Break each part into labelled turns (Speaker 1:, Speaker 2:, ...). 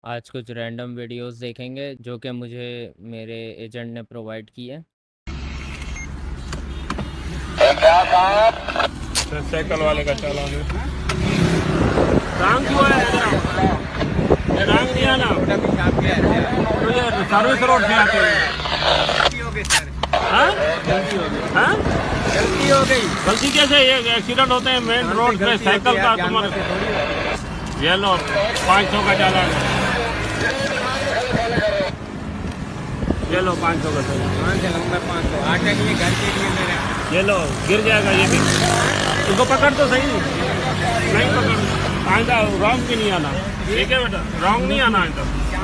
Speaker 1: आज कुछ random videos देखेंगे जो कि मुझे मेरे एजेंट ने प्रोवाइड की है।
Speaker 2: साइकिल वाले का चालान है। रंग क्यों है ये रंग नहीं आना तो ये सर्विस रोड से आते हैं। हाँ? हाँ?
Speaker 3: गलती हो गई।
Speaker 2: गलती कैसे? ये एक्सीडेंट होते हैं मेन रोड पे साइकिल का। तुम्हारे ये लो 500 का चालान है। ये लो 500 का चालान।
Speaker 3: 500 आटा नहीं है घर के लिए मेरा।
Speaker 2: ये लो गिर जाएगा ये भी। इसको पकड़ तो सही। नहीं पकड़ आइंदा रॉन्ग भी नहीं आना। ठीक है बेटा, रॉन्ग नहीं आना आइंदा।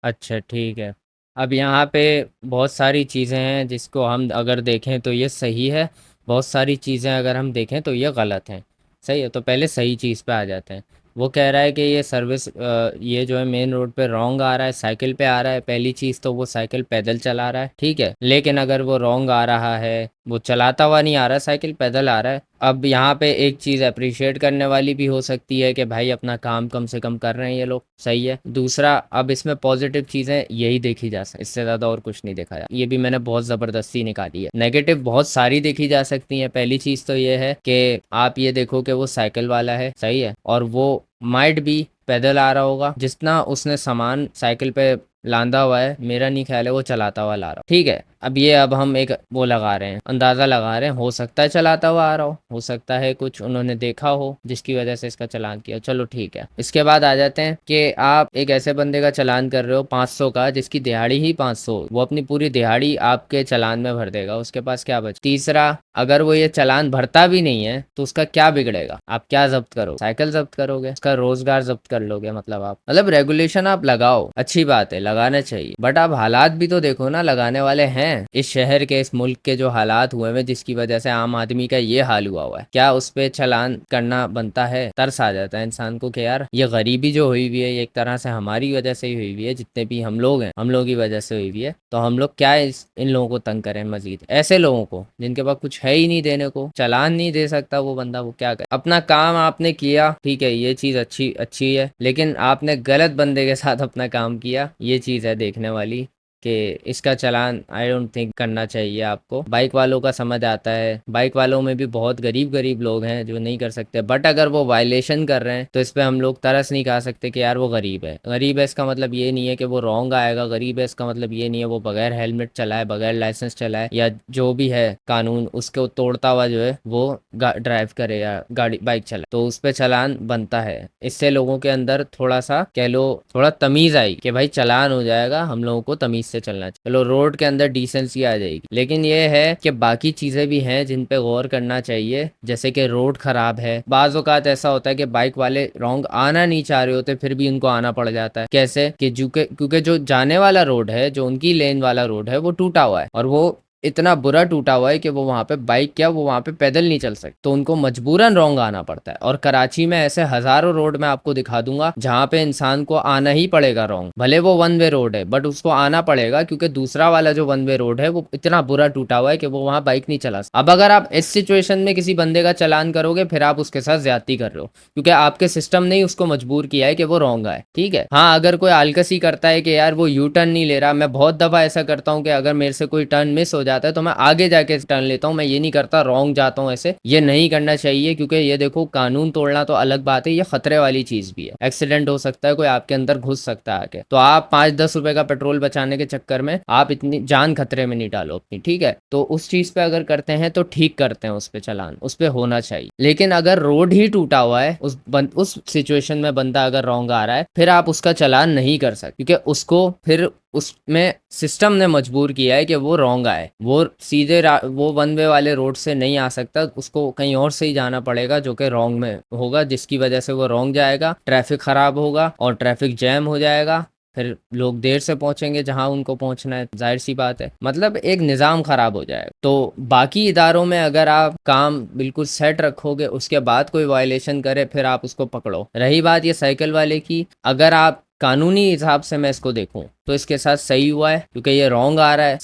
Speaker 1: अच्छा ठीक है। अब यहाँ पे बहुत सारी चीज़ें हैं जिसको हम अगर देखें तो ये सही है, बहुत सारी चीज़ें अगर हम देखें तो ये गलत हैं। सही है, तो पहले सही चीज़ पे आ जाते हैं। वो कह रहा है कि ये सर्विस ये जो है मेन रोड पे रॉन्ग आ रहा है, साइकिल पे आ रहा है। पहली चीज़ तो वो साइकिल पैदल चला रहा है, ठीक है। लेकिन अगर वो रॉन्ग आ रहा है, वो चलाता हुआ नहीं आ रहा, साइकिल पैदल आ रहा है। अब यहाँ पे एक चीज़ अप्रिशिएट करने वाली भी हो सकती है कि भाई अपना काम कम से कम कर रहे हैं ये लोग, सही है। दूसरा, अब इसमें पॉजिटिव चीज़ें यही देखी जा सकती, इससे ज़्यादा और कुछ नहीं देखा जा, ये भी मैंने बहुत ज़बरदस्ती निकाली है। नेगेटिव बहुत सारी देखी जा सकती हैं। पहली चीज़ तो ये है कि आप ये देखो कि वो साइकिल वाला है, सही है, और वो माइट भी पैदल आ रहा होगा। जितना उसने सामान साइकिल पे लांदा हुआ है, मेरा नहीं ख्याल है वो चलाता हुआ ला रहा हो, ठीक है। अब हम एक वो लगा रहे हैं, अंदाज़ा लगा रहे हैं, हो सकता है चलाता हुआ आ रहा हो सकता है कुछ उन्होंने देखा हो जिसकी वजह से इसका चालान किया, चलो ठीक है। इसके बाद आ जाते हैं कि आप एक ऐसे बंदे का चालान कर रहे हो 500 का, जिसकी दिहाड़ी ही 500, वो अपनी पूरी दिहाड़ी आपके चालान में भर देगा, उसके पास क्या बच। तीसरा, अगर वो ये चालान भरता भी नहीं है तो उसका क्या बिगड़ेगा? आप क्या जब्त करोगे? साइकिल जब्त करोगे, उसका रोजगार जब्त कर लोगे। मतलब रेगुलेशन आप लगाओ, अच्छी बात है, लगाना चाहिए, बट आप हालात भी तो देखो ना लगाने वाले हैं। इस शहर के, इस मुल्क के जो हालात हुए हैं जिसकी वजह से आम आदमी का ये हाल हुआ है, क्या उस पे चालान करना बनता है? तरस आ जाता है इंसान को कि यार ये गरीबी जो हुई हुई है ये एक तरह से हमारी वजह से ही हुई हुई है, जितने भी हम लोग हैं हम लोगों की वजह से हुई हुई है। तो हम लोग क्या इन लोगों को तंग करें मजीद? ऐसे लोगों को जिनके पास कुछ है ही नहीं देने को, चालान नहीं दे सकता वो बंदा, वो क्या करे? अपना काम आपने किया, ठीक है, ये चीज अच्छी अच्छी है, लेकिन आपने गलत बंदे के साथ अपना काम किया, ये चीज है देखने वाली कि इसका चालान आई डोंट थिंक करना चाहिए आपको। बाइक वालों का समझ आता है, बाइक वालों में भी बहुत गरीब गरीब लोग हैं जो नहीं कर सकते, बट अगर वो वायलेशन कर रहे हैं तो इस पे हम लोग तरस नहीं खा सकते कि यार वो गरीब है। गरीब है इसका मतलब ये नहीं है कि वो रॉन्ग आएगा, गरीब है इसका मतलब ये नहीं है वो बगैर हेलमेट चलाए, बगैर लाइसेंस चलाए, या जो भी है कानून उसको तोड़ता हुआ जो है वो ड्राइव करे या गाड़ी बाइक चलाए, तो उस पर चालान बनता है। इससे लोगों के अंदर थोड़ा सा कह लो थोड़ा तमीज आई कि भाई चालान हो जाएगा, हम लोगों को तमीज से चलना चाहिए, चलो रोड के अंदर डिसेंसी आ जाएगी। लेकिन ये है कि बाकी चीजें भी हैं जिन पे गौर करना चाहिए, जैसे कि रोड खराब है। बाज़ औक़ात ऐसा होता है कि बाइक वाले रॉन्ग आना नहीं चाह रहे होते, फिर भी उनको आना पड़ जाता है। कैसे कि क्योंकि जो जाने वाला रोड है, जो उनकी लेन वाला रोड है, वो टूटा हुआ है, और वो इतना बुरा टूटा हुआ है कि वो वहाँ पे बाइक क्या वो वहाँ पे पैदल नहीं चल सकते, तो उनको मजबूरन रॉन्ग आना पड़ता है। और कराची में ऐसे हजारों रोड मैं आपको दिखा दूंगा जहाँ पे इंसान को आना ही पड़ेगा रॉन्ग, भले वो वन वे रोड है बट उसको आना पड़ेगा, क्योंकि दूसरा वाला जो वन वे रोड है वो इतना बुरा टूटा हुआ है कि वो वहाँ बाइक नहीं चला सकता। अब अगर आप इस सिचुएशन में किसी बंदे का चालान करोगे, फिर आप उसके साथ ज्यादती कर रहे हो, क्योंकि आपके सिस्टम ने ही उसको मजबूर किया है कि वो रॉन्ग आए, ठीक है। हाँ, अगर कोई आलकसी करता है कि यार वो यू टर्न नहीं ले रहा, मैं बहुत दफा ऐसा करता हूँ कि अगर मेरे से कोई टर्न मिस हो जाता है तो मैं आगे जाके टर्न लेता हूँ, मैं ये नहीं करता रॉन्ग जाता हूँ। ऐसे ये नहीं करना चाहिए, क्योंकि ये देखो कानून तोड़ना तो अलग बात है, ये खतरे वाली चीज भी है, एक्सीडेंट हो सकता है, कोई आपके अंदर घुस सकता है आके, तो आप 5-10 रुपए का पेट्रोल बचाने के चक्कर में आप इतनी जान खतरे में नहीं डालो अपनी, ठीक है। तो उस चीज पे अगर करते हैं तो ठीक करते हैं, उस पे चालान उस पे होना चाहिए। लेकिन अगर रोड ही टूटा हुआ है, उस सिचुएशन में बंदा अगर रॉन्ग आ रहा है, फिर आप उसका चालान नहीं कर सकते, क्योंकि उसको फिर उसमें सिस्टम ने मजबूर किया है कि वो रॉन्ग आए, वो सीधे वो वन वे वाले रोड से नहीं आ सकता, उसको कहीं और से ही जाना पड़ेगा जो कि रॉन्ग में होगा, जिसकी वजह से वो रॉन्ग जाएगा, ट्रैफिक खराब होगा और ट्रैफिक जैम हो जाएगा, फिर लोग देर से पहुंचेंगे जहां उनको पहुंचना है, जाहिर सी बात है, मतलब एक निज़ाम खराब हो जाएगा। तो बाकी इदारों में अगर आप काम बिल्कुल सेट रखोगे, उसके बाद कोई वायलेशन करे फिर आप उसको पकड़ो। रही बात ये साइकिल वाले की, अगर आप कानूनी हिसाब से मैं इसको देखूं तो इसके साथ सही हुआ है, क्योंकि ये रॉन्ग आ रहा है।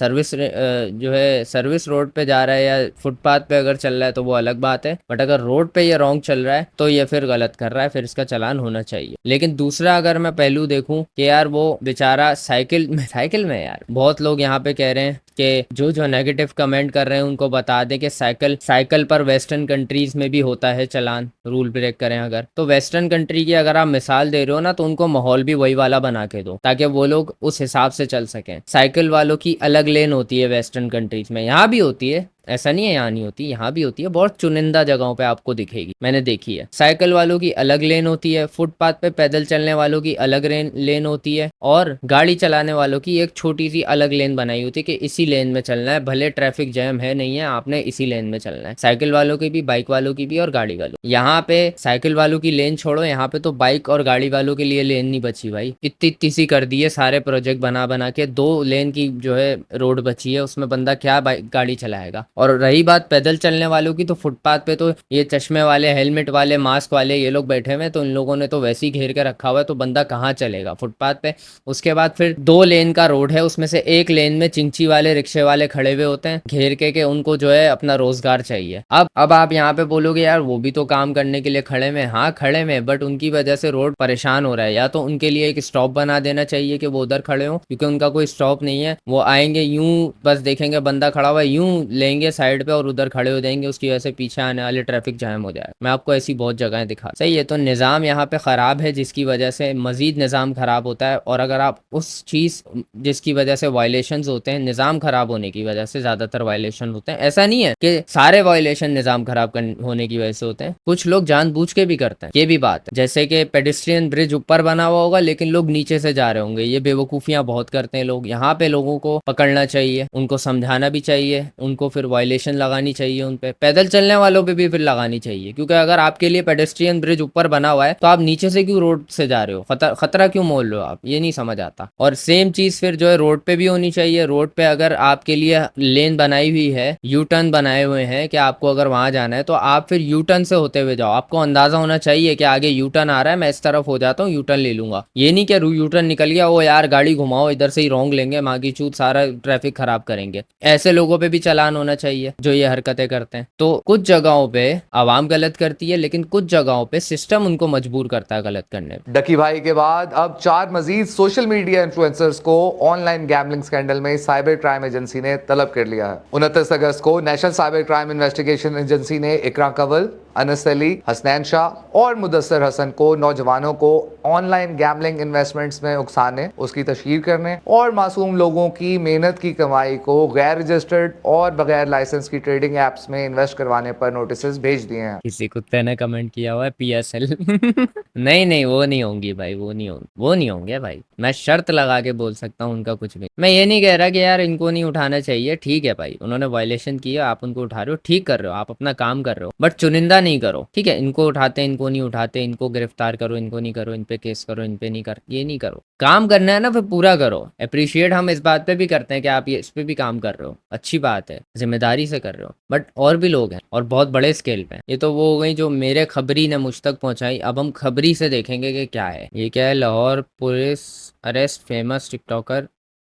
Speaker 1: जो है सर्विस रोड पे जा रहा है या फुटपाथ पे अगर चल रहा है तो वो अलग बात है, बट अगर रोड पे ये रॉन्ग चल रहा है तो ये फिर गलत कर रहा है, फिर इसका चालान होना चाहिए। लेकिन दूसरा अगर मैं पहलू देखूं कि यार वो बेचारा साइकिल में यार, बहुत लोग यहाँ पे कह रहे हैं कि जो नेगेटिव कमेंट कर रहे हैं उनको बता दें कि साइकिल पर वेस्टर्न कंट्रीज में भी होता है चालान, रूल ब्रेक करें अगर, तो वेस्टर्न कंट्री की अगर आप मिसाल दे रहे हो ना, तो उनको माहौल भी वही वाला बना के दो ताकि वो लोग उस हिसाब से चल सकें। साइकिल वालों की अलग लेन होती है वेस्टर्न कंट्रीज में, यहाँ भी होती है, ऐसा नहीं है यहाँ नहीं होती, यहाँ भी होती है, बहुत चुनिंदा जगहों पे आपको दिखेगी, मैंने देखी है। साइकिल वालों की अलग लेन होती है, फुटपाथ पे पैदल चलने वालों की अलग लेन होती है, और गाड़ी चलाने वालों की एक छोटी सी अलग लेन बनाई होती है कि इसी लेन में चलना है, भले ट्रैफिक जैम है नहीं है, आपने इसी लेन में चलना है। साइकिल वालों की भी, बाइक वालों की भी और गाड़ी वालों। यहाँ पे साइकिल वालों की लेन छोड़ो, यहाँ पे तो बाइक और गाड़ी वालों के लिए लेन नहीं बची भाई, इतनी सी कर दी है सारे प्रोजेक्ट बना के, 2 लेन की जो है रोड बची है, उसमें बंदा क्या बाइक गाड़ी चलाएगा। और रही बात पैदल चलने वालों की, तो फुटपाथ पे तो ये चश्मे वाले, हेलमेट वाले, मास्क वाले ये लोग बैठे हुए हैं, तो इन लोगों ने तो वैसे ही घेर के रखा हुआ है, तो बंदा कहाँ चलेगा फुटपाथ पे। उसके बाद फिर 2 लेन का रोड है, उसमें से एक लेन में चिंची वाले, रिक्शे वाले खड़े हुए होते हैं घेर के उनको जो है अपना रोजगार चाहिए। अब आप यहाँ पे बोलोगे यार वो भी तो काम करने के लिए खड़े में, हाँ खड़े में, बट उनकी वजह से रोड परेशान हो रहा है। या तो उनके लिए एक स्टॉप बना देना चाहिए कि वो उधर खड़े हो, क्योंकि उनका कोई स्टॉप नहीं है, वो आएंगे यूं बस देखेंगे बंदा खड़ा हुआ है, यूं लेंगे साइड पे और उधर खड़े हो जाएंगे, उसकी वजह से पीछे आने वाले ट्रैफिक जाम हो जाए। मैं आपको ऐसी बहुत जगहें दिखा। सही है, तो निज़ाम यहाँ पे ख़राब है, जिसकी वजह से मज़ीद निज़ाम ख़राब होता है। और अगर आप उस चीज़ जिसकी वजह से वायलेशंस होते हैं, निज़ाम ख़राब होने की वजह से ज़्यादातर वायलेशन होते हैं, ऐसा नहीं है कि सारे वायलेशन निज़ाम ख़राब होने की वजह से होते हैं, कुछ लोग जानबूझ के भी करते हैं, ये भी बात है। जैसे कि पेडेस्ट्रियन ब्रिज ऊपर बना हुआ होगा लेकिन लोग नीचे से जा रहे होंगे, ये बेवकूफ़ियाँ बहुत करते हैं लोग। यहाँ पे लोगों को पकड़ना चाहिए, उनको समझाना भी चाहिए, उनको फिर वायलेशन लगानी चाहिए, उन पे पैदल चलने वालों पे भी फिर लगानी चाहिए, क्योंकि अगर आपके लिए पेडेस्ट्रियन ब्रिज ऊपर बना हुआ है तो आप नीचे से क्यों रोड से जा रहे हो, खतरा क्यों मोल रहे हो आप, ये नहीं समझ आता। और सेम चीज फिर जो है रोड पे भी होनी चाहिए। रोड पे अगर आपके लिए लेन बनाई हुई है, यू टर्न बनाए हुए हैं कि आपको अगर वहां जाना है तो आप फिर यू टर्न से होते हुए जाओ। आपको अंदाजा होना चाहिए कि आगे यू टर्न आ रहा है, मैं इस तरफ हो जाता हूँ, यू टर्न ले लूंगा। ये नहीं कि यू टर्न निकल गया, वो यार गाड़ी घुमाओ, इधर से ही रॉन्ग लेंगे, मागी चूत सारा ट्रैफिक खराब करेंगे। ऐसे लोगों पे भी चालान होना चाहिए जो ये हरकतें करते हैं। तो कुछ जगहों पे आवाम गलत करती है, लेकिन कुछ जगहों पे सिस्टम उनको मजबूर करता है गलत करने पे।
Speaker 4: डकी भाई के बाद अब 4 मजीद सोशल मीडिया इन्फ्लुएंसर्स को ऑनलाइन गैम्बलिंग स्कैंडल में साइबर क्राइम एजेंसी ने तलब कर लिया है। 29 अगस्त को national cyber crime investigation agency ने इकरा कंवल, अनस अली, हसनैन शाह और मुदस्सर हसन को, नौजवानों को ऑनलाइन गैम्बलिंग इन्वेस्टमेंट्स में उकसाने, उसकी तशहीर करने और मासूम लोगों की मेहनत की कमाई को गैर रजिस्टर्ड और बगैर लाइसेंस की ट्रेडिंग एप्स में इन्वेस्ट करवाने पर नोटिस भेज दिए हैं।
Speaker 1: किसी कुत्ते ने कमेंट किया हुआ है PSL नहीं वो नहीं होंगी भाई, वो नहीं होंगे भाई, मैं शर्त लगा के बोल सकता हूँ उनका कुछ भी। मैं ये नहीं कह रहा कि यार इनको नहीं उठाना चाहिए, ठीक है भाई, उन्होंने वायलेशन किया, आप उनको उठा रहे हो, ठीक कर रहे हो, आप अपना काम कर रहे हो, बट चुनिंदा नहीं करो, ठीक है। इनको उठाते, इनको नहीं उठाते, इनको गिरफ्तार करो, इनको नहीं करो, इन पे केस करो, इन पे नहीं कर, ये नहीं करो। काम करना है ना फिर पूरा करो। अप्रिशिएट हम इस बात पे भी करते हैं कि आप ये इस पे भी काम कर रहे हो, अच्छी बात है, जिम्मेदारी से कर रहे हो, बट और भी लोग हैं और बहुत बड़े स्केल पे। ये तो वो हो गई जो मेरे खबरी ने मुझ तक पहुंचाई। अब हम खबरी से देखेंगे कि क्या है ये। क्या है, Lahore police arrest famous TikToker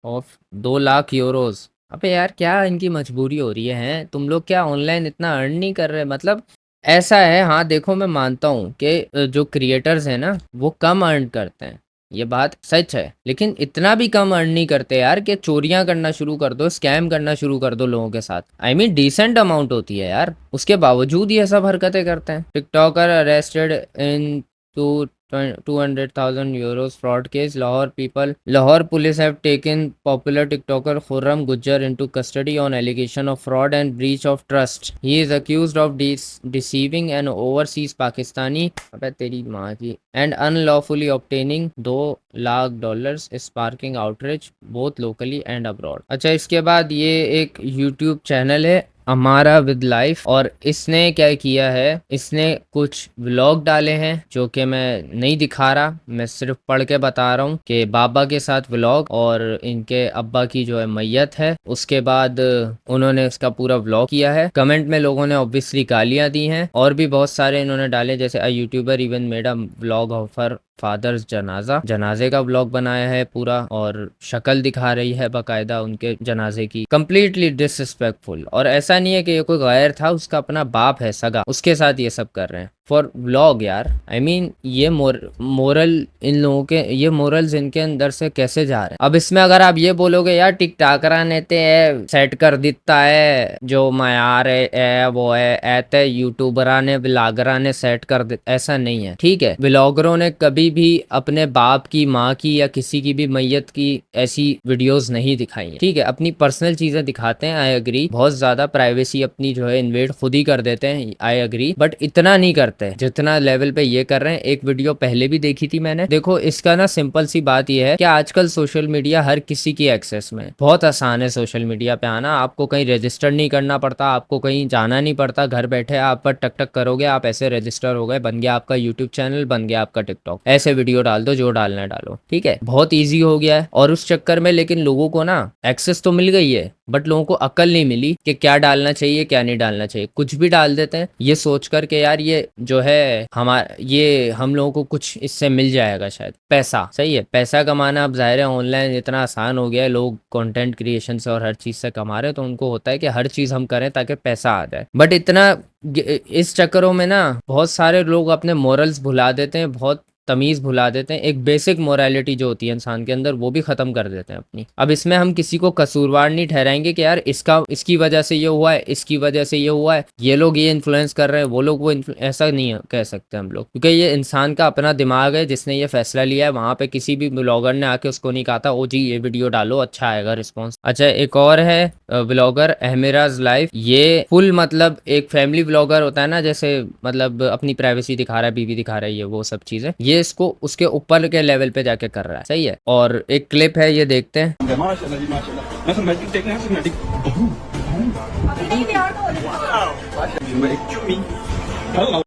Speaker 1: of 2 lakh euros. अबे यार क्या इनकी मजबूरी हो रही है, तुम लोग क्या ऑनलाइन इतना अर्न नहीं कर रहे? मतलब ऐसा है, हाँ देखो मैं मानता हूँ कि जो क्रिएटर्स हैं ना वो कम अर्न करते हैं, ये बात सच है, लेकिन इतना भी कम अर्न नहीं करते यार कि चोरियां करना शुरू कर दो, स्कैम करना शुरू कर दो लोगों के साथ। आई मीन डिसेंट अमाउंट होती है यार, उसके बावजूद ये सब हरकतें करते हैं। TikToker arrested in 200,000 euros fraud case. Lahore police have taken popular TikToker Khurram Gujjar into custody on allegation of fraud and breach of trust. He is accused of deceiving an overseas Pakistani अबे तेरी माँ की and unlawfully obtaining $2 lakh, sparking outrage both locally and abroad. अच्छा, इसके बाद ये एक YouTube channel है हमारा विद लाइफ, और इसने क्या किया है, इसने कुछ व्लॉग डाले हैं जो कि मैं नहीं दिखा रहा, मैं सिर्फ पढ़ के बता रहा हूँ कि बाबा के साथ व्लॉग और इनके अब्बा की जो है मैयत है, उसके बाद उन्होंने इसका पूरा व्लॉग किया है। कमेंट में लोगों ने ऑब्वियसली गालियां दी हैं और भी बहुत सारे इन्होंने डाले, जैसे a YouTuber even made a vlog of her father's जनाजा, जनाजे का व्लॉग बनाया है पूरा, और शक्ल दिखा रही है बाकायदा उनके जनाजे की। Completely disrespectful. और ऐसा नहीं है कि ये कोई गैर था, उसका अपना बाप है सगा, उसके साथ ये सब कर रहे हैं फॉर व्लॉग यार। आई मीन ये मोरल इन लोगों के, ये मोरल्स इनके अंदर से कैसे जा रहे हैं। अब इसमें अगर आप ये बोलोगे यार टिकटाकरा नेते है सेट कर देता है जो मयार है वो है ऐते यूट्यूबरा ने ब्लॉगरा ने सेट कर दे, ऐसा नहीं है ठीक है। ब्लॉगरों ने कभी भी अपने बाप की, माँ की या किसी की भी मैयत की ऐसी वीडियोस नहीं दिखाई है ठीक है। अपनी पर्सनल चीजें दिखाते हैं, आई एग्री, बहुत ज्यादा प्राइवेसी अपनी जो है इन्वेड खुद ही कर देते हैं, आई एग्री, बट इतना नहीं करते जितना लेवल पे ये कर रहे हैं। एक वीडियो पहले भी देखी थी मैंने, देखो इसका ना सिंपल सी बात ये है कि आजकल सोशल मीडिया हर किसी की एक्सेस में, बहुत आसान है सोशल मीडिया पे आना, आपको कहीं रजिस्टर नहीं करना पड़ता, आपको कहीं जाना नहीं पड़ता, घर बैठे आप पर टक टक करोगे, आप ऐसे रजिस्टर हो गए, बन गया आपका यूट्यूब चैनल, बन गया आपका टिकटॉक, ऐसे वीडियो डाल दो जो डालना है डालो ठीक है, बहुत ईजी हो गया है। और उस चक्कर में लेकिन लोगों को ना एक्सेस तो मिल गई है बट लोगों को अकल नहीं मिली कि क्या डालना चाहिए क्या नहीं डालना चाहिए, कुछ भी डाल देते हैं ये सोच कर के यार ये जो है हमारा, ये हम लोगों को कुछ इससे मिल जाएगा शायद पैसा। सही है, पैसा कमाना अब जाहिर है ऑनलाइन इतना आसान हो गया है, लोग कंटेंट क्रिएशन से और हर चीज से कमा रहे हैं, तो उनको होता है कि हर चीज हम करें ताकि पैसा आ जाए। बट इतना इस चक्करों में ना बहुत सारे लोग अपने मोरल्स भुला देते हैं, बहुत तमीज़ भुला देते हैं, एक बेसिक मोरालिटी जो होती है इंसान के अंदर वो भी ख़त्म कर देते हैं अपनी। अब इसमें हम किसी को कसूरवार नहीं ठहराएंगे कि यार इसकी वजह से ये हुआ है, इसकी वजह से ये हुआ है, ये लोग ये इन्फ्लुएंस कर रहे हैं, वो लोग वो ऐसा नहीं कह सकते हम लोग, क्योंकि ये इंसान का अपना दिमाग है जिसने ये फैसला लिया है। वहाँ पे किसी भी ब्लॉगर ने आके उसको नहीं कहा था ओ जी ये वीडियो डालो अच्छा आएगा रिस्पॉन्स। अच्छा एक और है ब्लॉगर अहमेराज लाइफ, ये फुल मतलब एक फैमिली ब्लॉगर होता है ना, जैसे मतलब अपनी प्राइवेसी दिखा रहा है, बीवी दिखा रहा है, ये वो सब चीज़ें, ये इसको उसके ऊपर के लेवल पे जाके कर रहा है। सही है। और एक क्लिप है ये देखते हैं।
Speaker 2: माशाल्लाह जी माशाल्लाह। मैं सिनेमैटिक देखना है, सिनेमैटिक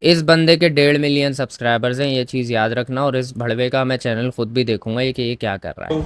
Speaker 1: इस बंदे के 1.5 मिलियन सब्सक्राइबर्स हैं, ये चीज़ याद रखना। और इस भड़वे का मैं चैनल खुद भी देखूंगा ये कि ये क्या कर रहा है।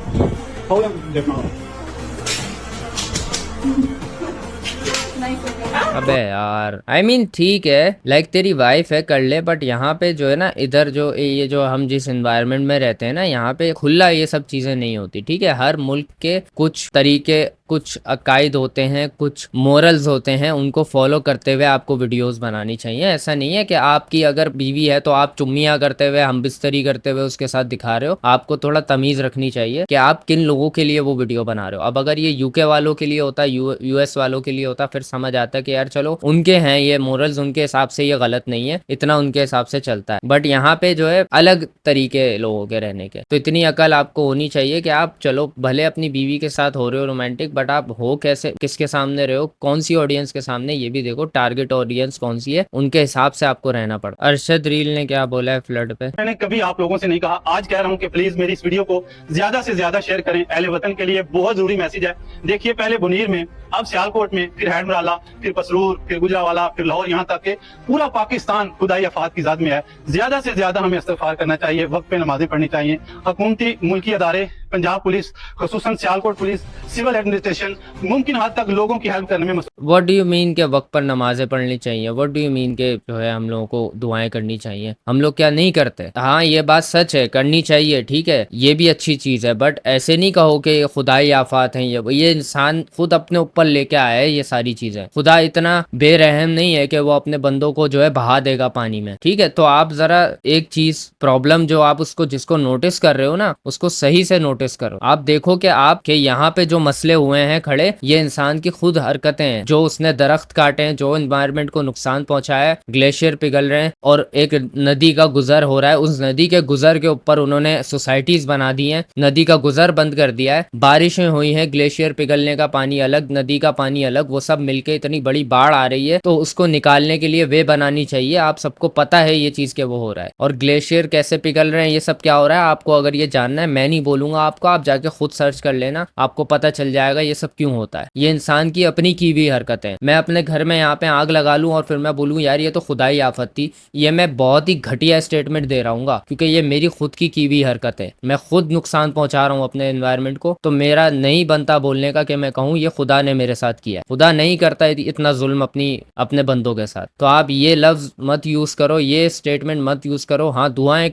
Speaker 1: अबे यार आई मीन ठीक है लाइक तेरी वाइफ है कर ले, बट यहाँ पे जो है ना इधर जो ये जो हम जिस एनवायरनमेंट में रहते हैं ना, यहाँ पे खुला ये सब चीजें नहीं होती ठीक है। हर मुल्क के कुछ तरीके, कुछ अकायद होते हैं, कुछ मोरल्स होते हैं, उनको फॉलो करते हुए आपको वीडियोस बनानी चाहिए। ऐसा नहीं है कि आपकी अगर बीवी है तो आप चुम्मियाँ करते हुए, हम बिस्तरी करते हुए उसके साथ दिखा रहे हो। आपको थोड़ा तमीज़ रखनी चाहिए कि आप किन लोगों के लिए वो वीडियो बना रहे हो। अब अगर ये यूके वालों के लिए होता, यूएस वालों के लिए होता, फिर समझ आता कि यार चलो उनके हैं ये मोरल्स, उनके हिसाब से ये गलत नहीं है, इतना उनके हिसाब से चलता है। बट यहाँ पे जो है अलग तरीके लोगों के रहने के, तो इतनी अकल आपको होनी चाहिए कि आप चलो भले अपनी बीवी के साथ हो रहे हो रोमांटिक, बट आप हो कैसे, किसके सामने रहे हो, कौन सी ऑडियंस के सामने, ये भी देखो, टारगेट ऑडियंस कौन सी है, उनके हिसाब से आपको रहना पड़ता। अरशद रील ने क्या बोला है फ्लड पे।
Speaker 5: मैंने कभी आप लोगों से नहीं कहा, आज कह रहा हूं कि प्लीज मेरी इस वीडियो को ज्यादा से ज्यादा शेयर करें। अहले वतन के लिए बहुत जरूरी मैसेज है। देखिए पहले बुनीर में, अब सियालकोट में, फिर हैडमराला, फिर पसरूर, फिर गुजरावाला, फिर लाहौर, यहाँ तक के पूरा पाकिस्तान खुदाई आफात की ज़द में है। ज्यादा से ज्यादा हमें इस्तिग़फ़ार करना चाहिए, वक्त पे नमाजें पढ़नी चाहिए। हुकूमती मुल्की अदारे, पंजाब पुलिस, खुसूसन सियालकोट पुलिस, सिविल एडमिनिस्ट्रेशन मुमकिन हद तक लोगों की हेल्प करने में।
Speaker 1: व्हाट डू यू मीन के वक्त पर नमाजें पढ़नी चाहिए? व्हाट डू यू मीन के जो है हम लोगों को दुआएं करनी चाहिए? हम लोग क्या नहीं करते? हाँ ये बात सच है, करनी चाहिए ठीक है, ये भी अच्छी चीज़ है, बट ऐसे नहीं कहो कि खुदाई आफात हैं ये इंसान खुद अपने ऊपर लेके आया है ये सारी चीज़ें। खुदा इतना बेरहम नहीं है कि वो अपने बंदों को जो है बहा देगा पानी में ठीक है। तो आप ज़रा एक चीज़, प्रॉब्लम जो आप उसको जिसको नोटिस कर रहे हो ना, उसको सही से नोटिस करो। आप देखो कि आपके यहाँ पे जो मसले हुए हैं खड़े, ये इंसान की खुद हरकतें हैं, जो उसने दरख्त काटे हैं, जो एनवायरनमेंट को नुकसान पहुंचाया है, ग्लेशियर पिघल रहे हैं और एक नदी का गुजर हो रहा है, उस नदी के गुजर के ऊपर उन्होंने सोसाइटीज बना दी हैं, नदी का गुजर बंद कर दिया है, बारिशें हुई हैं, ग्लेशियर पिघलने का पानी अलग, नदी का पानी अलग, वो सब मिलके इतनी बड़ी बाढ़ आ रही है, तो उसको निकालने के लिए वे बनानी चाहिए। आप सबको पता है ये चीज के वो हो रहा है, और ग्लेशियर कैसे पिघल रहे हैं, ये सब क्या हो रहा है, आपको अगर ये जानना है मैं नहीं बोलूंगा, आपको, आप जाके खुद सर्च कर लेना, आपको पता चल जाएगा ये सब क्यों होता है। ये इंसान की अपनी की हुई हरकत है। मैं अपने घर में यहाँ पे आग लगा लूँ और फिर मैं बोलूँ यार ये तो खुदाई आफत थी, ये मैं बहुत ही घटिया स्टेटमेंट दे रहा हूँ, क्योंकि ये मेरी खुद की हुई हरकत है। मैं खुद नुकसान पहुंचा रहा हूँ अपने एनवायरनमेंट को, तो मेरा नहीं बनता बोलने का कि मैं कहूँ ये खुदा ने मेरे साथ किया है। खुदा नहीं करता इतना जुल्म अपने बंदों के साथ। तो आप ये लफ्ज मत यूज करो, ये स्टेटमेंट मत यूज करो। हाँ, दुआएं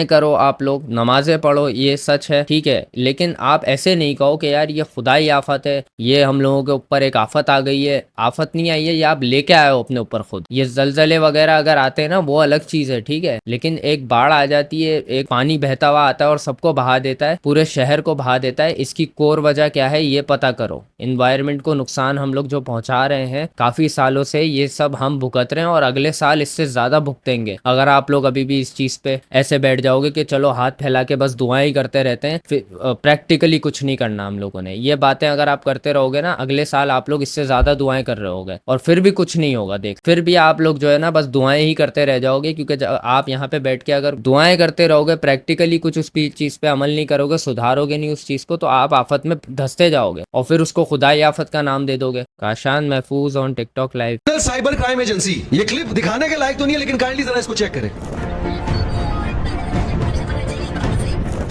Speaker 1: करो, आप लोग नमाजें पढ़ो, ये सच है, ठीक है, लेकिन आप ऐसे नहीं कहो कि यार ये खुदाई आफत है, ये हम लोगों के ऊपर एक आफत आ गई है। आफत नहीं आई है, ये आप लेके आए हो अपने ऊपर खुद। ये जलजले वगैरह अगर आते हैं ना, वो अलग चीज है, ठीक है, लेकिन एक बाढ़ आ जाती है, एक पानी बहता हुआ आता है और सबको बहा देता है, पूरे शहर को बहा देता है। इसकी कोर वजह क्या है ये पता करो। एनवायरनमेंट को नुकसान हम लोग जो पहुंचा रहे हैं काफी सालों से, ये सब हम भुगत रहे हैं और अगले साल इससे ज्यादा भुगतेंगे अगर आप लोग अभी भी इस चीज पे ऐसे बैठ जाओगे कि चलो हाथ फैला के बस दुआएं ही करते रहते हैं, फिर प्रैक्टिकली कुछ नहीं करना हम लोगों ने। ये बातें अगर आप करते रहोगे ना, अगले साल आप लोग इससे ज्यादा दुआएं कर रहे होगे और फिर भी कुछ नहीं होगा। देख, फिर भी आप लोग जो है ना बस दुआएं ही करते रह जाओगे, क्योंकि आप यहाँ पे बैठ के अगर दुआएं करते रहोगे, प्रैक्टिकली कुछ उस चीज पे अमल नहीं करोगे, सुधारोगे नहीं उस चीज को, तो आप आफत में धंसते जाओगे और फिर उसको खुदाई आफत का नाम दे दोगे। काशान महफूज on TikTok live.
Speaker 6: Cyber crime agency, ये क्लिप दिखाने के लायक तो नहीं है, लेकिन काइंडली जरा इसको चेक करें।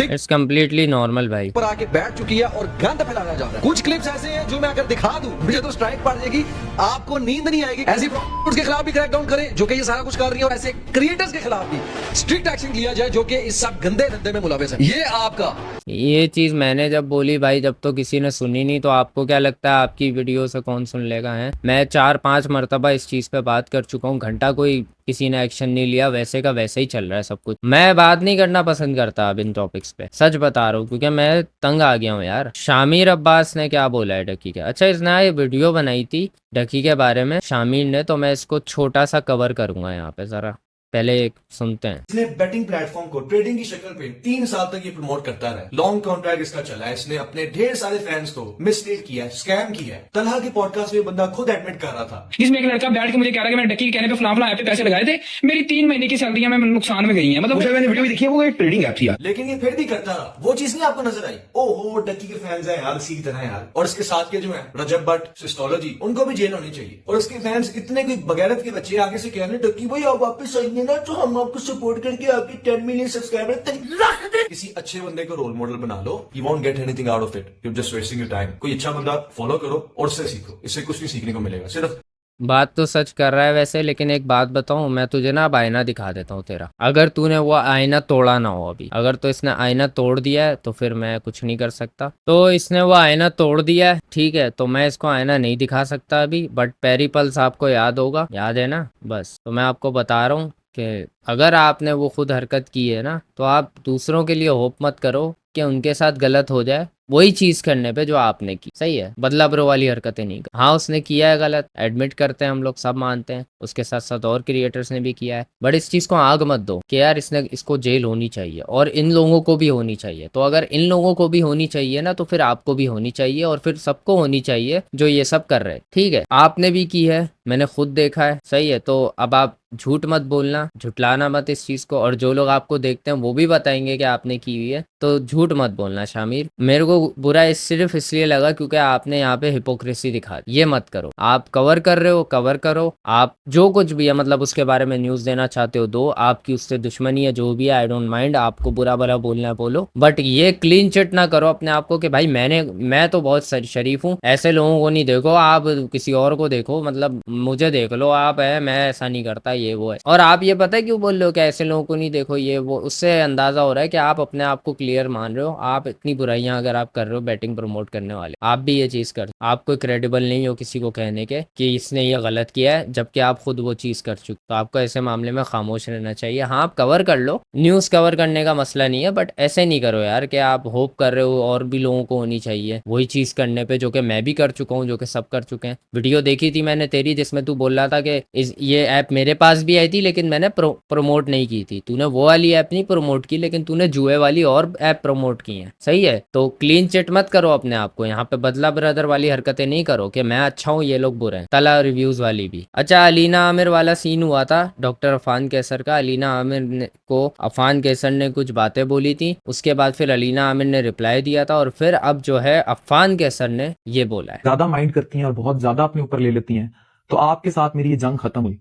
Speaker 1: इट्स कम्प्लीटली नॉर्मल भाई।
Speaker 6: पर आके बैठ चुकी है और गंद फैलाया जा रहा है। कुछ क्लिप्स ऐसे हैं जो मैं अगर दिखा दूं मुझे तो स्ट्राइक पड़ जाएगी, आपको नींद नहीं आएगी। ऐसी के खिलाफ भी क्रैकडाउन करें जो कि ये सारा कुछ कर रही है, और ऐसे क्रिएटर्स के खिलाफ भी स्ट्रिक्ट एक्शन लिया जाए जो कि इस सब गंदे धंधे में मुलविस है। ये आपका,
Speaker 1: ये चीज मैंने जब बोली भाई, जब तो किसी ने सुनी नहीं, तो आपको क्या लगता है आपकी वीडियो से कौन सुन लेगा? है, मैं 4-5 मरतबा इस चीज पे बात कर चुका हूँ, घंटा कोई किसी ने एक्शन नहीं लिया, वैसे का वैसे ही चल रहा है सब कुछ। मैं बात नहीं करना पसंद करता अब इन टॉपिक्स पे, सच बता रहा हूँ, क्योंकि मैं तंग आ गया हूँ यार। शामिर अब्बास ने क्या बोला है डकी के, अच्छा इसने ये वीडियो बनाई थी डकी के बारे में शामिर ने, तो मैं इसको छोटा सा कवर करूंगा यहाँ पे, जरा पहले एक सुनते हैं।
Speaker 7: इसने बेटिंग प्लेटफॉर्म को ट्रेडिंग की शक्ल पे 3 साल तक ये प्रमोट करता रहा। लॉन्ग कॉन्ट्रैक्ट इसका चला है। इसने अपने ढेर सारे फैंस को मिसलीड किया है, स्कैम किया है। तलहा के पॉडकास्ट में बंदा खुद एडमिट कर रहा था,
Speaker 8: जिसमें एक लड़का बैठ के मुझे कह रहा है कि मैंने डक्की के कहने पे फलां ऐप पे पैसे लगाए थे, मेरी 3 महीने की सैलरियां मैं नुकसान में गई हैं। मतलब मैंने वीडियो भी देखी है, वो एक ट्रेडिंग ऐप थी यार।
Speaker 7: लेकिन ये फिर भी करता रहा। वो चीज नहीं आपको नजर आई? ओहो डक्की के फैंस हैं यार इसी की तरह यार। और इसके साथ के जो है रजब भट्ट, सिस्टोलॉजी, उनको भी जेल होनी चाहिए। और उसके फैंस इतने कोई बगैरत के बच्चे आगे से कह रहे डक्की भाई आप वापस आइए ना, तो हम आपको सपोर्ट करके आपकी 10 मिलियन सब्सक्राइबर। किसी अच्छे बंदे को रोल मॉडल बना लो, you won't get anything out of it, you just wasting your time. कोई अच्छा बंदा फॉलो करो और उससे सीखो, इससे कुछ भी सीखने को मिलेगा। सिर्फ
Speaker 1: बात तो सच कर रहा है वैसे, लेकिन एक बात बताऊं मैं तुझे ना, अब आईना दिखा देता हूँ तेरा। अगर तूने वो आईना तोड़ा ना हो अभी, अगर तो इसने आईना तोड़ दिया है तो फिर मैं कुछ नहीं कर सकता। तो इसने वो आईना तोड़ दिया है, ठीक है, तो मैं इसको आईना नहीं दिखा सकता अभी, बट पेरिपल्स आपको याद होगा, याद है ना? बस तो मैं आपको बता रहा हूँ कि अगर आपने वो खुद हरकत की है ना, तो आप दूसरों के लिए होप मत करो कि उनके साथ गलत हो जाए वही चीज करने पे जो आपने की। सही है, बदला ब्रो वाली हरकतें नहीं कर। हाँ उसने किया है गलत, एडमिट करते हैं हम लोग, सब मानते हैं, उसके साथ साथ और क्रिएटर्स ने भी किया है, बट इस चीज को आग मत दो कि यार इसको जेल होनी चाहिए और इन लोगों को भी होनी चाहिए। तो अगर इन लोगों को भी होनी चाहिए ना, तो फिर आपको भी होनी चाहिए और फिर सबको होनी चाहिए जो ये सब कर रहे हैं। ठीक है, आपने भी की है, मैंने खुद देखा है, सही है, तो अब आप झूठ मत बोलना, झुटलाना मत इस चीज को, और जो लोग आपको देखते हैं वो भी बताएंगे कि आपने की हुई है, तो झूठ मत बोलना शामिर। मेरे को बुरा सिर्फ इसलिए लगा क्योंकि आपने यहाँ पे हिपोक्रेसी दिखा, ये मत करो। आप कवर कर रहे हो, कवर करो, आप जो कुछ भी है मतलब उसके बारे में न्यूज देना चाहते हो दो, आपकी उससे दुश्मनी है जो भी है, आई डोंट माइंड, आपको बुरा भला बोलना है बोलो, बट ये क्लीन चिट ना करो अपने आप को कि भाई मैं तो बहुत शरीफ हूँ। ऐसे लोगों को नहीं देखो, आप किसी और को देखो, मतलब मुझे देख लो आप, है मैं ऐसा नहीं करता, ये वो है। और आप ये पता है क्यों बोल रहे हो कि ऐसे लोगों को नहीं देखो ये वो, उससे अंदाजा हो रहा है कि आप अपने आप को क्लियर मान रहे हो। आप इतनी बुराइयां अगर आप कर रहे हो बैटिंग प्रमोट करने वाले, आप भी ये चीज कर, आप कोई क्रेडिबल नहीं हो किसी को कहने के कि इसने ये गलत किया है, जबकि आप खुद वो चीज कर चुके। तो आपको ऐसे मामले में खामोश रहना चाहिए। हाँ आप कवर कर लो, न्यूज कवर करने का मसला नहीं है, बट ऐसे नहीं करो यार कि आप होप कर रहे हो और भी लोगों को होनी चाहिए वही चीज करने पे, जो कि मैं भी कर चुका हूँ, जो कि सब कर चुके हैं। वीडियो देखी थी मैंने तेरी जिसमें तू बोल रहा था कि ये ऐप मेरे पास पास भी आई थी लेकिन मैंने प्रमोट नहीं की थी। तूने वो वाली ऐप नहीं प्रमोट की, लेकिन तूने जुए वाली और ऐप प्रमोट की है। सही है, तो क्लीन चिट मत करो अपने आप को। यहाँ पे बदला ब्रदर वाली हरकतें नहीं करो कि मैं अच्छा हूँ ये लोग बुरे हैं, तला रिव्यूज वाली भी। अच्छा, अलीना आमिर वाला सीन हुआ था डॉक्टर अफान कैसर का। अलीना आमिर को अफान कैसर ने कुछ बातें बोली थी, उसके बाद फिर अलीना आमिर ने रिप्लाई दिया था, और फिर अब जो है अफान कैसर ने ये बोला है।
Speaker 9: ज्यादा माइंड करती हैं और बहुत ज्यादा अपने ऊपर ले लेती हैं, तो आपके साथ मेरी ये जंग खत्म हुई।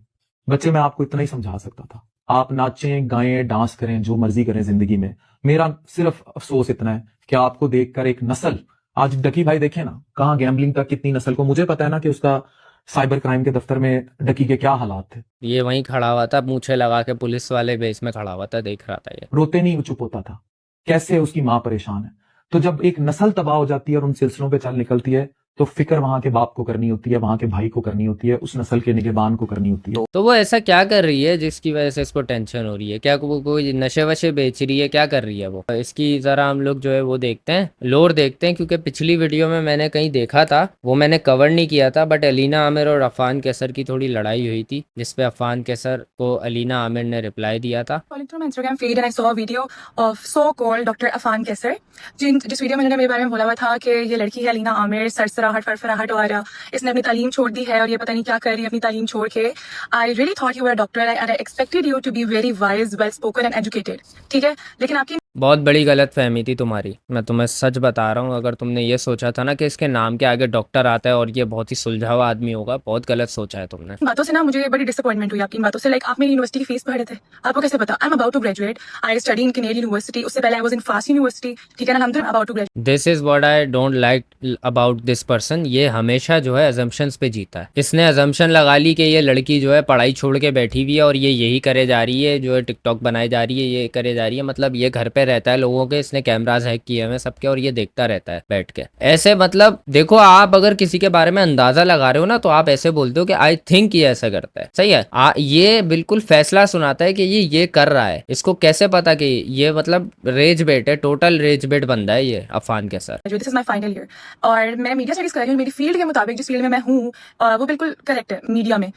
Speaker 9: बच्चे, मैं आपको इतना ही समझा सकता था, आप नाचें गाएं डांस करें जो मर्जी करें जिंदगी में। मेरा सिर्फ अफसोस इतना है कि आपको देखकर एक नस्ल, आज डकी भाई देखे ना कहाँ गैम्बलिंग तक कितनी नस्ल को, मुझे पता है ना कि उसका साइबर क्राइम के दफ्तर में डकी के क्या हालात थे।
Speaker 1: ये वहीं खड़ा हुआ था, मूछे लगा के पुलिस वाले बेस में खड़ा हुआ था, देख रहा था ये।
Speaker 9: रोते नहीं, वो चुप होता था। कैसे उसकी माँ परेशान है। तो जब एक नस्ल तबाह हो जाती है और उन सिलसिलों पे चल निकलती है, तो फिक्र वहां के बाप को करनी होती है, वहां के भाई को करनी होती है, उस नस्ल के निगहबान को करनी होती है।
Speaker 1: तो वो ऐसा क्या कर रही है जिसकी वजह से इसको टेंशन हो रही है? क्या वो कोई नशे वशे बेच रही है? क्या कर रही है वो? इसकी जरा हम लोग जो है वो देखते हैं, लोर देखते हैं, क्योंकि पिछली वीडियो में मैंने कहीं देखा था, वो मैंने कवर नहीं किया था, बट अलीना आमिर और अफान कैसर की थोड़ी लड़ाई हुई थी, जिसपे अफान कैसर को अलीना आमिर ने रिप्लाई दिया था।
Speaker 10: Instagram feed and I saw a video of so-called Dr. Affan कैसर, जिस वीडियो में उन्होंने मेरे बारे में बोला हुआ था कि ये लड़की है अलीना आमिर, सरसराहट फरफराहट वाला, इसने अपनी तालीम छोड़ दी है और ये पता नहीं क्या कर रही है अपनी तालीम छोड़ के। I really thought you were a doctor and I expected you to be very wise, well spoken and educated, ठीक है, लेकिन आपकी
Speaker 1: बहुत बड़ी गलत फहमी थी तुम्हारी, मैं तुम्हें सच बता रहा हूँ। अगर तुमने ये सोचा था ना कि इसके नाम के आगे डॉक्टर आता है और ये बहुत ही सुलझा हुआ आदमी होगा, बहुत गलत सोचा है तुमने।
Speaker 10: बातों से ना मुझे बड़ी डिसअपॉइंटमेंट हुई आपकी बातों से। लाइक आप मेरी यूनिवर्सिटी की फीस भरे थे, आपको कैसे पता? I am about to graduate, I study in Canadian university, उससे पहले I was in FAST university, ठीक है ना, हम about to graduate.
Speaker 1: This is what I don't like about this person. ये हमेशा जो है अजम्पशंस पे जीता है। इसने अजम्पशन लगा ली कि ये लड़की जो है पढ़ाई छोड़ के बैठी हुई है और ये यही करे जा रही है, जो है टिकटॉक बनाई जा रही है, ये करे जा रही है। मतलब ये घर पे रहता है लोगों के, इसने कैमरास हैक किए हुए सबके और ये देखता रहता है बैठ के। ऐसे मतलब देखो, आप अगर किसी के बारे में अंदाजा लगा रहे हो ना, तो आप ऐसे बोलते हो कि आई थिंक ये ऐसा करता है। सही है, ये बिल्कुल फैसला सुनाता है कि ये कर रहा है। इसको कैसे पता कि ये मतलब रेज बेट है, टोटल रेज बेट बंदा है ये Afan Kaiser.
Speaker 10: This is my final year और मैं मीडिया स्टडीज कर रही हूँ। मेरी फील्ड के मुताबिक जिस फील्ड में मैं हूँ वो बिल्कुल करेक्ट है मीडिया में।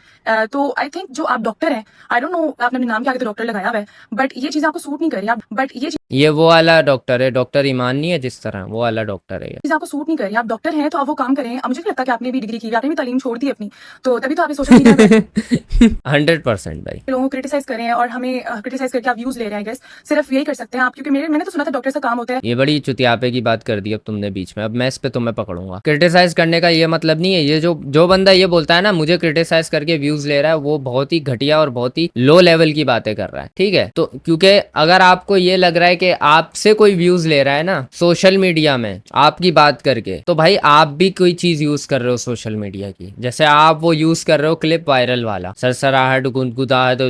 Speaker 10: तो आई थिंक जो आप डॉक्टर हैं, आई डोंट नो आपने अपने नाम के आगे तो डॉक्टर लगाया हुआ है, बट ये चीज आपको सूट नहीं कर रही। आप बट ये
Speaker 1: वो वाला डॉक्टर है, डॉक्टर ईमान नहीं है जिस तरह, वो वाला डॉक्टर है।
Speaker 10: चीज आपको सूट नहीं कर रही। आप डॉक्टर हैं तो आप वो काम करें। अब मुझे नहीं लगता कि आपने भी डिग्री की, आपने भी तालीम छोड़ दी अपनी, तो तभी तो आप सोशल मीडिया पे
Speaker 1: 100% भाई
Speaker 10: लोगों को क्रिटिसाइज कर रहे हैं और हमें क्रिटिसाइज करके आप व्यूज ले रहे हैं। गेस सिर्फ यही कर सकते हैं आप, क्योंकि मैंने तो सुना था डॉक्टर का काम होता है।
Speaker 1: ये बड़ी चुतियापे की बात कर दी अब तुमने बीच में। अब मैं इस पे तुम्हें पकड़ूंगा। क्रिटिसाइज करने का ये मतलब नहीं है। ये जो बंदा ये बोलता है ना मुझे क्रिटिसाइज करके व्यूज ले रहा है, वो बहुत ही घटिया और बहुत ही लो लेवल की बातें कर रहा है, ठीक है। तो क्योंकि अगर आपको ये लग रहा है कि आपसे कोई व्यूज ले रहा है ना सोशल मीडिया में आपकी बात करके, तो भाई आप भी कोई चीज यूज कर रहे हो सोशल मीडिया की। जैसे आप वो यूज कर रहे हो क्लिप वायरल वाला, सरसराहट गुनगुनाहट तो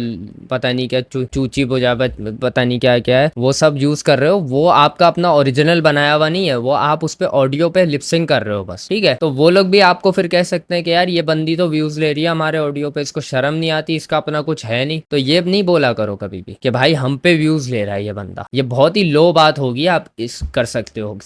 Speaker 1: पता नहीं क्या चूची बुझावट पता नहीं क्या क्या है, वो सब यूज कर रहे हो। वो आपका अपना ओरिजिनल बनाया हुआ नहीं है, वो आप उस पे ऑडियो पे लिपसिंग कर रहे हो बस, ठीक है। तो वो लोग भी आपको फिर कह सकते हैं कि यार ये बंदी तो व्यूज ले रही है हमारे ऑडियो पे, इसको शर्म नहीं आती, इसका अपना कुछ है नहीं। तो ये नहीं बोला करो कभी भी कि भाई हम पे व्यूज ले रहा है ये बंदा। ये बहुत ही लो बात होगी। आप इस कर सकते हो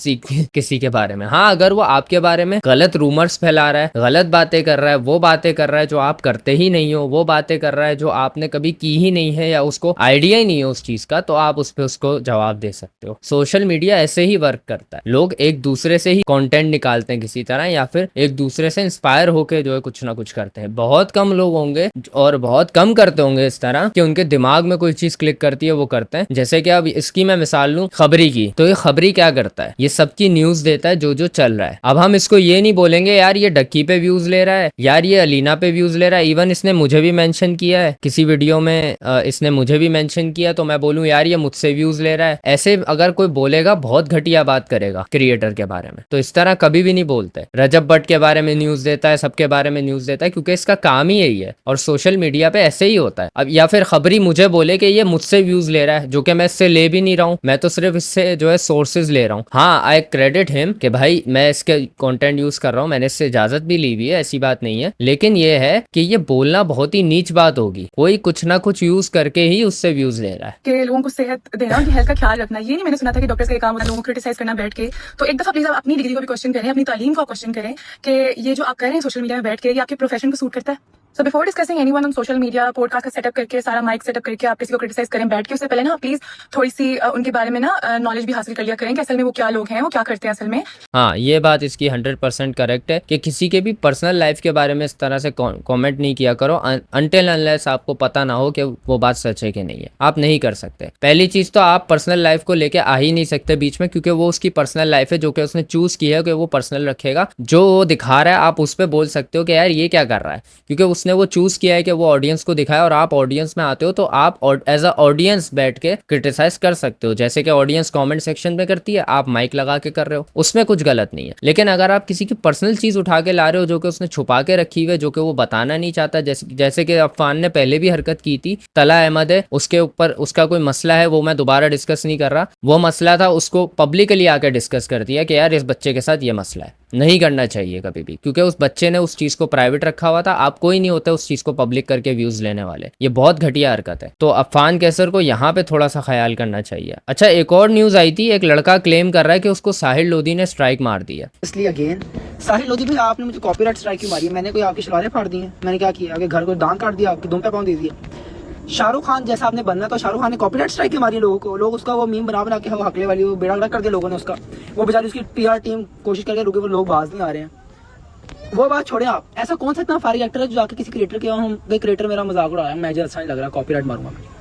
Speaker 1: किसी के बारे में। हाँ, अगर वो आपके बारे में गलत रूमर्स फैला रहा है, गलत बातें कर रहा है, वो बातें कर रहा है जो आप करते ही नहीं हो, वो बातें कर रहा है जो आपने कभी की ही नहीं है या उसको आइडिया ही नहीं है उस चीज का, तो आप उस पे उसको जवाब दे सकते हो। सोशल मीडिया ऐसे ही वर्क करता है। लोग एक दूसरे से ही कंटेंट निकालते हैं किसी तरह, या फिर एक दूसरे से इंस्पायर होके जो है कुछ ना कुछ करते हैं। बहुत कम लोग होंगे और बहुत कम करते होंगे इस तरह कि उनके दिमाग में कोई चीज क्लिक करती है वो करते हैं। जैसे कि अब इसकी मैं मिसाल लूं खबरी की, तो ये खबरी क्या करता है, ये सबकी न्यूज देता है जो चल रहा है। अब हम इसको ये नहीं बोलेंगे यार ये डक्की पे व्यूज ले रहा है, यार ये अलीना पे व्यूज ले रहा है। इवन इसने मुझे भी मेंशन किया है किसी वीडियो में, इसने मुझे भी मेंशन किया, तो मैं बोलूं यार ये मुझसे व्यूज ले रहा है। ऐसे अगर कोई बोलेगा बहुत घटिया बात करेगा क्रिएटर के बारे में। तो इस तरह कभी भी नहीं बोलते। रजब भट्ट के बारे में न्यूज देता है, सबके बारे में न्यूज देता है, क्योंकि इसका काम ही यही है। और सोशल मीडिया पे ऐसे ही होता है। अब या फिर खबरी मुझे बोले कि ये मुझसे व्यूज ले रहा है, जो कि मैं इससे ले भी नहीं रहा हूँ, मैं तो सिर्फ इससे जो है सोर्सेज ले रहा हूँ। हाँ, आई क्रेडिट हिम कि भाई मैं इसके कंटेंट यूज कर रहा हूँ, मैंने इससे इजाजत भी ली हुई है, ऐसी बात नहीं है। लेकिन ये है कि ये बोलना बहुत ही नीच बात होगी। कोई कुछ ना कुछ यूज करके ही उससे व्यूज ले रहा है।
Speaker 10: कि लोगों को सेहत देना, उनकी हेल्थ का ख्याल रखना, ये नहीं मैंने सुना था कि डॉक्टर्स का ये काम होता है लोगों को क्रिटिसाइज करना बैठ के। तो एक दफा प्लीज आप अपनी डिग्री को भी क्वेश्चन करें, अपनी तालीम को क्वेश्चन करें कि ये जो आप कर रहे हैं सोशल मीडिया में बैठ के, ये आपके प्रोफेशन को सूट करता है। So before discussing anyone on social media, podcast का सेटअप करके, सारा माइक सेटअप करके आप किसी को क्रिटिसाइज करें बैठ के, उससे पहले ना प्लीज थोड़ी सी उनके बारे में ना नॉलेज भी हासिल कर लिया करें कि असल में वो क्या लोग हैं, वो क्या करते हैं असल में।
Speaker 1: हाँ, ये बात इसकी 100% करेक्ट है कि किसी के भी पर्सनल लाइफ के बारे में इस तरह से कमेंट नहीं किया करो अनटिल अनलेस आपको पता ना हो कि वो बात सच है कि नहीं है। आप नहीं कर सकते। पहली चीज तो आप पर्सनल लाइफ को लेके आ ही नहीं सकते बीच में, क्योंकि वो उसकी पर्सनल लाइफ है जो कि उसने चूज की है कि वो पर्सनल रखेगा। जो वो दिखा रहा है आप उस पर बोल सकते हो कि यार ये क्या कर रहा है, क्योंकि उसने वो चूज किया है कि वो ऑडियंस को दिखाए और आप ऑडियंस में आते हो तो आप एज अ ऑडियंस बैठ के क्रिटिसाइज कर सकते हो, जैसे कि ऑडियंस कमेंट सेक्शन में करती है, आप माइक लगा के कर रहे हो, उसमें कुछ गलत नहीं है। लेकिन अगर आप किसी की पर्सनल चीज उठा के ला रहे हो जो कि उसने छुपा के रखी हुई है, जो कि वो बताना नहीं चाहता, जैसे कि अफान ने पहले भी हरकत की थी, तला अहमद है, उसके ऊपर उसका कोई मसला है, वो मैं दोबारा डिस्कस नहीं कर रहा, वो मसला था, उसको पब्लिकली आके डिस्कस कर दिया कि यार इस बच्चे के साथ ये मसला है। नहीं करना चाहिए कभी भी, क्योंकि उस बच्चे ने उस चीज को प्राइवेट रखा हुआ था। आप कोई नहीं होते उस चीज को पब्लिक करके व्यूज लेने वाले। ये बहुत घटिया हरकत है। तो अफान कैसर को यहाँ पे थोड़ा सा ख्याल करना चाहिए। अच्छा, एक और न्यूज आई थी, एक लड़का क्लेम कर रहा है कि उसको साहिल लोधी ने स्ट्राइक मार दी है।
Speaker 11: इसलिए अगेन साहिल लोधी भाई आपने मुझे कॉपीराइट स्ट्राइक क्यों मारी है? मैंने कोई आपकी शलवारें फाड़ दी हैं? मैंने क्या किया? आगे घर को दान काट दिया, आपके दुम पे पाँव दे दिया? शाहरुख खान जैसा आपने बनना, तो शाहरुख खान ने कॉपीराइट स्ट्राइक क्यों मारी लोगों को? लोग उसका वो मीम बना बना के वो हकले वाली वो बेड़ा गर्क कर दिया लोगों ने उसका। वो बेचारी उसकी PR टीम कोशिश करके रुके, वो लोग बाज नहीं आ रहे हैं। वो बात छोड़े आप, ऐसा कौन सा इतना फारिग एक्टर है जो जाके किसी क्रिएटर के हम क्रिएटर मेरा मजाक उड़ाया, मुझे अच्छा नहीं लग रहा, कॉपीराइट मारूंगा मैं?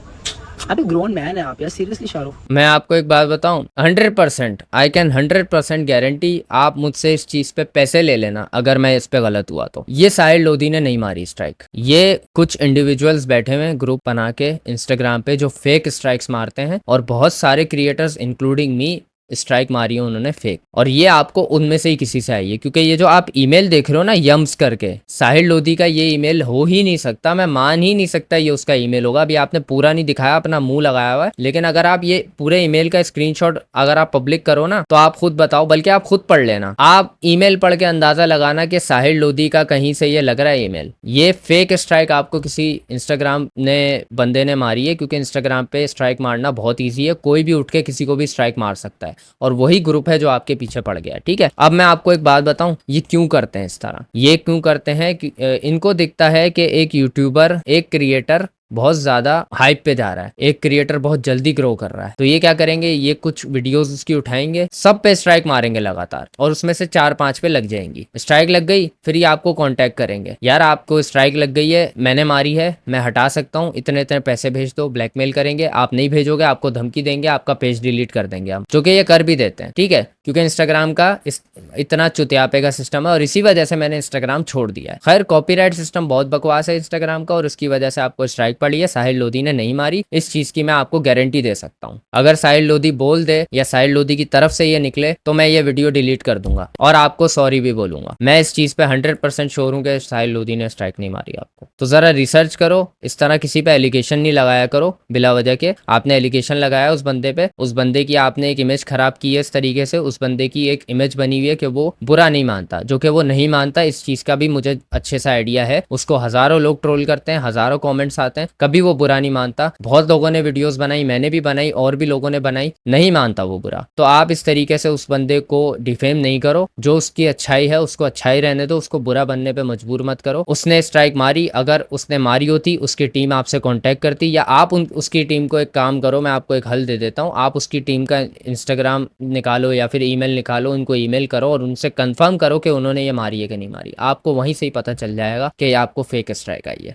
Speaker 11: अभी ग्रोन मैन है आप यार, सीरियसली शाहरुख।
Speaker 1: मैं आपको एक बात बताऊं, 100% आई कैन 100% गारंटी आप मुझसे इस चीज पे पैसे ले लेना अगर मैं इस पे गलत हुआ तो। ये साहिल लोधी ने नहीं मारी स्ट्राइक, ये कुछ इंडिविजुअल्स बैठे हुए हैं ग्रुप बना के इंस्टाग्राम पे जो फेक स्ट्राइक्स मारते हैं, और बहुत सारे क्रिएटर्स इंक्लूडिंग मी स्ट्राइक मारी है उन्होंने फेक, और ये आपको उनमें से ही किसी से आई है। क्योंकि ये जो आप ईमेल देख रहे हो ना यम्स करके, साहिल लोधी का ये ईमेल हो ही नहीं सकता, मैं मान ही नहीं सकता ये उसका ईमेल होगा। अभी आपने पूरा नहीं दिखाया, अपना मुंह लगाया हुआ है, लेकिन अगर आप ये पूरे ईमेल का स्क्रीनशॉट अगर आप पब्लिक करो ना तो आप खुद बताओ, बल्कि आप खुद पढ़ लेना, आप ईमेल पढ़ के अंदाजा लगाना कि साहिल लोधी का कहीं से ये लग रहा है ईमेल। ये फेक स्ट्राइक आपको किसी इंस्टाग्राम ने बंदे ने मारी है, क्योंकि इंस्टाग्राम पे स्ट्राइक मारना बहुत ईजी है, कोई भी उठ के किसी को भी स्ट्राइक मार सकता है, और वही ग्रुप है जो आपके पीछे पड़ गया। ठीक है, अब मैं आपको एक बात बताऊं, ये क्यों करते हैं इस तरह? ये क्यों करते हैं कि इनको दिखता है कि एक यूट्यूबर, एक क्रिएटर बहुत ज्यादा हाइप पे जा रहा है, एक क्रिएटर बहुत जल्दी ग्रो कर रहा है, तो ये क्या करेंगे, ये कुछ वीडियोस उसकी उठाएंगे, सब पे स्ट्राइक मारेंगे लगातार, और उसमें से 4-5 पे लग जाएंगी। स्ट्राइक लग गई, फिर ये आपको कांटेक्ट करेंगे, यार आपको स्ट्राइक लग गई है, मैंने मारी है, मैं हटा सकता हूँ, इतने इतने पैसे भेज दो, ब्लैकमेल करेंगे, आप नहीं भेजोगे आपको धमकी देंगे, आपका पेज डिलीट कर देंगे हम, जो कि ये कर भी देते हैं। ठीक है, क्योंकि इंस्टाग्राम का इतना चुतियापे का सिस्टम है, और इसी वजह से मैंने इंस्टाग्राम छोड़ दिया है। खैर, कॉपीराइट सिस्टम बहुत बकवास है इंस्टाग्राम का, और उसकी वजह से आपको स्ट्राइक पड़ी है। साहिल लोधी ने नहीं मारी, इस चीज की मैं आपको गारंटी दे सकता हूं। अगर साहिल लोधी बोल दे या साहिल लोधी की तरफ से ये निकले तो मैं ये वीडियो डिलीट कर दूंगा और आपको सॉरी भी बोलूंगा। मैं इस चीज पे 100% श्योर हूं कि साहिल लोधी ने स्ट्राइक नहीं मारी आपको। तो जरा रिसर्च करो, इस तरह किसी पे एलिगेशन नहीं लगाया करो बिला वजह के। आपने एलिगेशन लगाया उस बंदे पे, उस बंदे की आपने एक इमेज खराब की है, इस तरीके से उस बंदे की एक इमेज बनी हुई है कि वो बुरा नहीं मानता, जो कि वो नहीं मानता। इस चीज का भी मुझे अच्छे से आइडिया है। उसको हजारों लोग ट्रोल करते हैं, हजारों कमेंट्स आते हैं, कभी वो बुरा नहीं मानता। बहुत लोगों ने वीडियोस बनाई, मैंने भी बनाई और भी लोगों ने बनाई, नहीं मानता वो बुरा। तो आप इस तरीके से उस बंदे को डिफेम नहीं करो, जो उसकी अच्छाई है उसको अच्छाई रहने दो, उसको बुरा बनने पे मजबूर मत करो। उसने स्ट्राइक मारी, अगर उसने मारी होती उसकी टीम आपसे कांटेक्ट करती, या आप उसकी टीम को एक काम करो, मैं आपको एक हल दे देता हूँ, आप उसकी टीम का इंस्टाग्राम निकालो या फिर ईमेल निकालो, उनको ईमेल करो और उनसे कंफर्म करो कि उन्होंने ये मारी है कि नहीं मारी। आपको वहीं से ही पता चल जाएगा कि आपको फेक स्ट्राइक आई है।